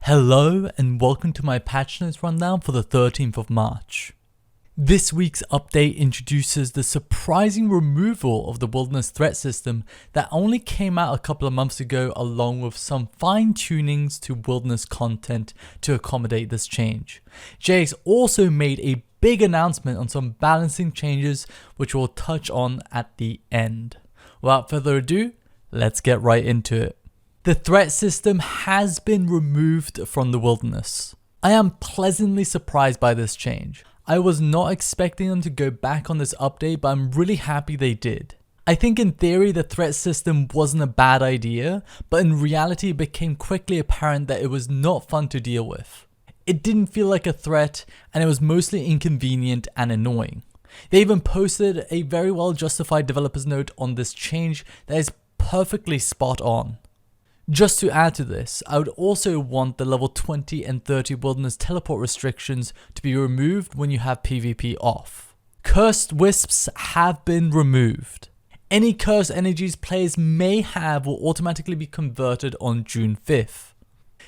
Hello and welcome to my patch notes rundown for the 13th of March. This week's update introduces the surprising removal of the Wilderness threat system that only came out a couple of months ago, along with some fine tunings to Wilderness content to accommodate this change. JX also made a big announcement on some balancing changes which we'll touch on at the end. Without further ado, let's get right into it. The threat system has been removed from the Wilderness. I am pleasantly surprised by this change. I was not expecting them to go back on this update, but I'm really happy they did. I think in theory the threat system wasn't a bad idea, but in reality it became quickly apparent that it was not fun to deal with. It didn't feel like a threat, and it was mostly inconvenient and annoying. They even posted a very well justified developer's note on this change that is perfectly spot on. Just to add to this, I would also want the level 20 and 30 Wilderness teleport restrictions to be removed when you have PvP off. Cursed Wisps have been removed. Any cursed energies players may have will automatically be converted on June 5th.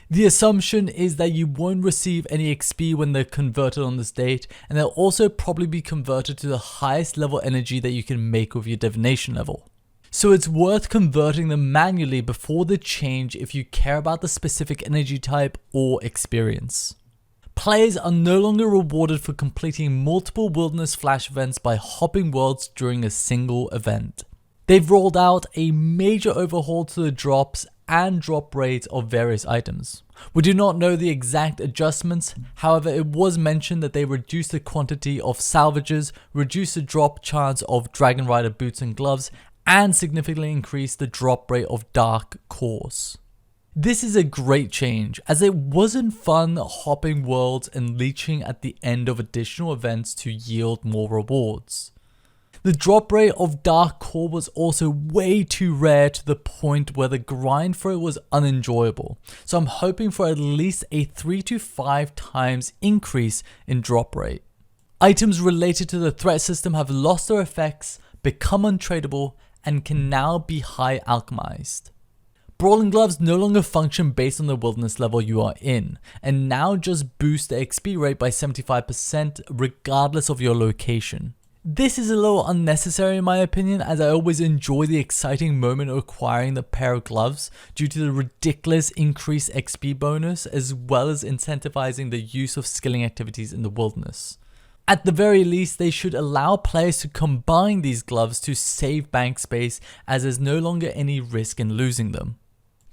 The assumption is that you won't receive any XP when they're converted on this date, and they'll also probably be converted to the highest level energy that you can make with your divination level. So it's worth converting them manually before the change if you care about the specific energy type or experience. Players are no longer rewarded for completing multiple Wilderness flash events by hopping worlds during a single event. They've rolled out a major overhaul to the drops and drop rates of various items. We do not know the exact adjustments, however it was mentioned that they reduced the quantity of salvages, reduced the drop chance of Dragon Rider boots and gloves, and significantly increase the drop rate of dark cores. This is a great change, as it wasn't fun hopping worlds and leeching at the end of additional events to yield more rewards. The drop rate of dark core was also way too rare to the point where the grind for it was unenjoyable, so I'm hoping for at least a 3 to 5 times increase in drop rate. Items related to the threat system have lost their effects, become untradeable, and can now be high alchemized. Brawling gloves no longer function based on the Wilderness level you are in, and now just boost the XP rate by 75% regardless of your location. This is a little unnecessary in my opinion, as I always enjoy the exciting moment of acquiring the pair of gloves due to the ridiculous increased XP bonus, as well as incentivizing the use of skilling activities in the Wilderness. At the very least, they should allow players to combine these gloves to save bank space, as there's no longer any risk in losing them.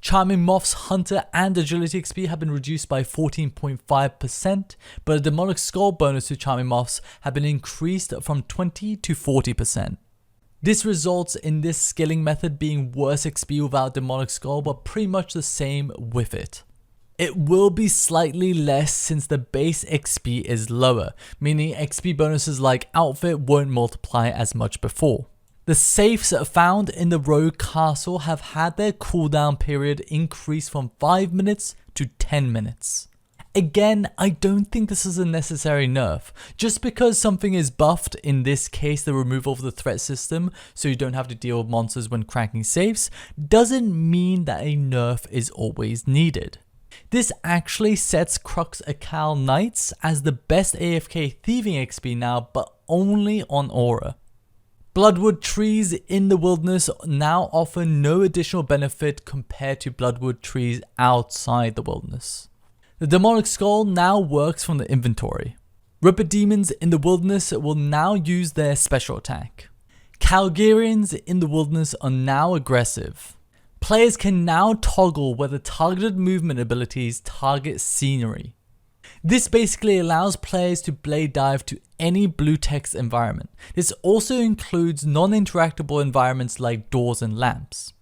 Charming Moth's Hunter and Agility XP have been reduced by 14.5%, but a Demonic Skull bonus to Charming Moths have been increased from 20 to 40%. This results in this skilling method being worse XP without Demonic Skull, but pretty much the same with it. It will be slightly less since the base XP is lower, meaning XP bonuses like Outfit won't multiply as much before. The safes found in the Rogue Castle have had their cooldown period increased from 5 minutes to 10 minutes. Again, I don't think this is a necessary nerf. Just because something is buffed, in this case the removal of the threat system so you don't have to deal with monsters when cracking safes, doesn't mean that a nerf is always needed. This actually sets Crux Akal Knights as the best AFK thieving XP now, but only on Aura. Bloodwood trees in the Wilderness now offer no additional benefit compared to Bloodwood trees outside the Wilderness. The Demonic Skull now works from the inventory. Ripper Demons in the Wilderness will now use their special attack. Calgarians in the Wilderness are now aggressive. Players can now toggle whether targeted movement abilities target scenery. This basically allows players to blade dive to any blue text environment. This also includes non-interactable environments like doors and lamps.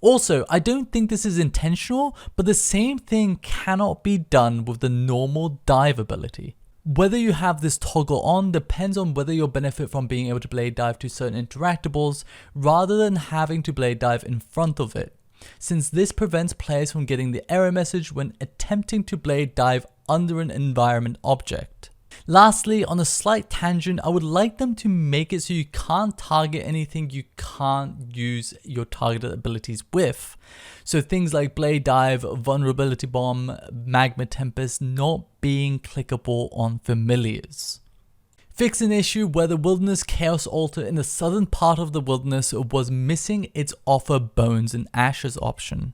Also, I don't think this is intentional, but the same thing cannot be done with the normal dive ability. Whether you have this toggle on depends on whether you'll benefit from being able to blade dive to certain interactables rather than having to blade dive in front of it, since this prevents players from getting the error message when attempting to blade dive under an environment object. Lastly, on a slight tangent, I would like them to make it so you can't target anything you can't use your targeted abilities with. So things like Blade Dive, Vulnerability Bomb, Magma Tempest not being clickable on familiars. Fix an issue where the Wilderness Chaos Altar in the southern part of the wilderness was missing its Offer Bones and Ashes option.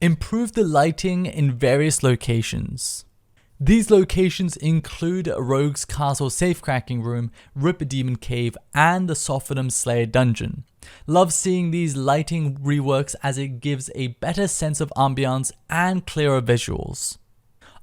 Improve the lighting in various locations. These locations include Rogue's Castle Safecracking Room, Ripper Demon Cave, and the Sophodum Slayer Dungeon. Love seeing these lighting reworks as it gives a better sense of ambiance and clearer visuals.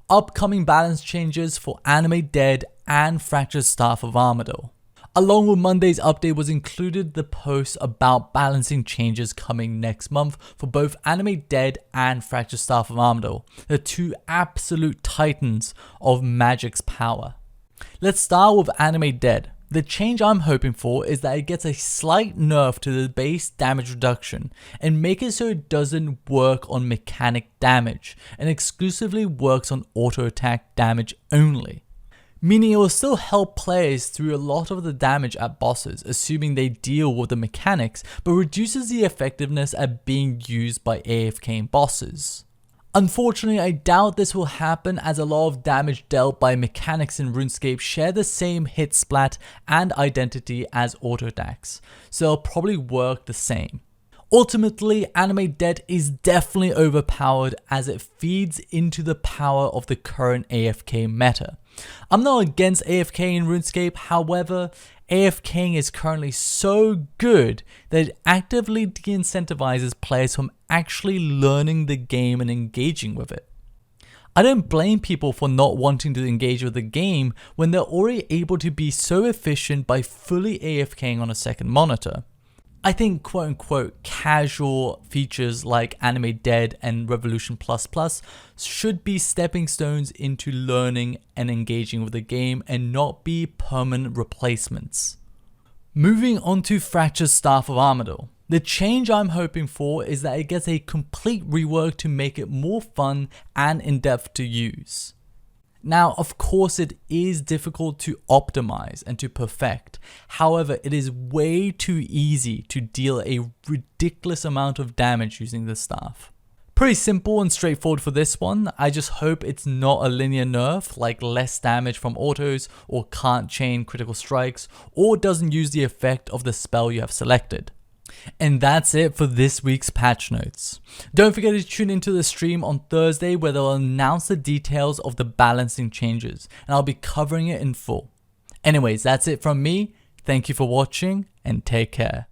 Upcoming balance changes for Animate Dead and Fractured Staff of Armadyl. Along with Monday's update was included the post about balancing changes coming next month for both Animate Dead and Fractured Staff of Armadyl, the two absolute titans of Magic's power. Let's start with Animate Dead. The change I'm hoping for is that it gets a slight nerf to the base damage reduction and make it so it doesn't work on mechanic damage and exclusively works on auto attack damage only. Meaning it will still help players through a lot of the damage at bosses, assuming they deal with the mechanics, but reduces the effectiveness at being used by AFK bosses. Unfortunately, I doubt this will happen as a lot of damage dealt by mechanics in RuneScape share the same hit splat and identity as auto attacks, so it'll probably work the same. Ultimately, Animate Dead is definitely overpowered as it feeds into the power of the current AFK meta. I'm not against AFK in RuneScape, however, AFKing is currently so good that it actively de-incentivizes players from actually learning the game and engaging with it. I don't blame people for not wanting to engage with the game when they're already able to be so efficient by fully AFKing on a second monitor. I think quote-unquote casual features like Animate Dead and Revolution++ should be stepping stones into learning and engaging with the game and not be permanent replacements. Moving on to Fractured Staff of Armadyl. The change I'm hoping for is that it gets a complete rework to make it more fun and in-depth to use. Now, of course, it is difficult to optimize and to perfect. However, it is way too easy to deal a ridiculous amount of damage using this staff. Pretty simple and straightforward for this one. I just hope it's not a linear nerf like less damage from autos or can't chain critical strikes or doesn't use the effect of the spell you have selected. And that's it for this week's patch notes. Don't forget to tune into the stream on Thursday where they'll announce the details of the balancing changes and I'll be covering it in full. Anyways, that's it from me. Thank you for watching and take care.